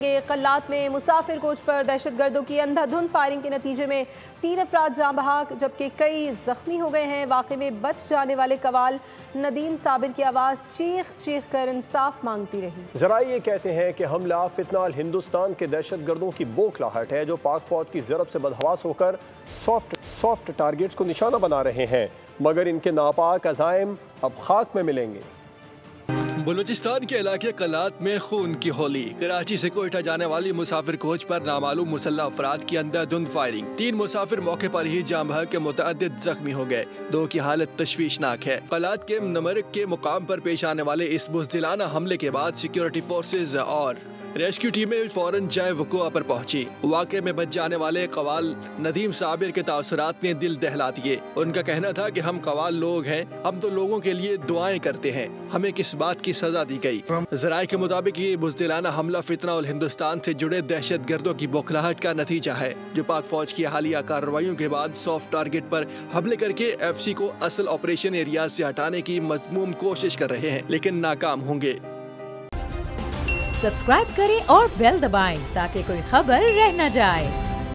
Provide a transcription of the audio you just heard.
के कल्लात में मुसाफिर कोच पर दहशतगर्दों की अंधाधुंध फायरिंग के नतीजे में 3 अफराद जाँ बहक जबकि कई जख्मी हो गए हैं। वाक़े में बच जाने वाले कवाल नदीम साबिर की आवाज़ चीख चीख कर इंसाफ मांगती रही। जरा ये कहते हैं कि हमला फितनाल हिंदुस्तान के दहशतगर्दों की बौखलाहट है जो पाक फौज की ज़रब से बदहवास होकर सॉफ्ट टारगेट्स को निशाना बना रहे हैं, मगर इनके नापाक अज़ाइम अब खाक में मिलेंगे। बलूचिस्तान के इलाके कल्लात में खून की होली। कराची से कोयटा जाने वाली मुसाफिर कोच पर नामालूम मुसल्लह अफराद की अंधाधुंध फायरिंग। 3 मुसाफिर मौके पर ही जाँ बहक के मुतअद्दिद जख्मी हो गए। 2 की हालत तशवीशनाक है। कल्लात के नमरक के मुकाम पर पेश आने वाले इस बुज़दिलाना हमले के बाद सिक्योरिटी फोर्सेज और रेस्क्यू टीमें फौरन जाए वक़ुआ पर पहुंची। वाक़े में बच जाने वाले कवाल नदीम साबिर के तासुरात ने दिल दहला दिए। उनका कहना था कि हम कवाल लोग हैं, हम तो लोगों के लिए दुआएं करते हैं, हमें किस बात की सजा दी गई। ज़राए के मुताबिक ये बुज़दिलाना हमला फितनाल हिंदुस्तान से जुड़े दहशत गर्दों की बौखलाहट का नतीजा है जो पाक फौज की हालिया कार्रवाइयों के बाद सॉफ्ट टारगेट पर हमले करके FC को असल ऑपरेशन एरिया से हटाने की मज़मूम कोशिश कर रहे हैं, लेकिन नाकाम होंगे। सब्सक्राइब करें और बेल दबाएं ताकि कोई खबर रह न जाए।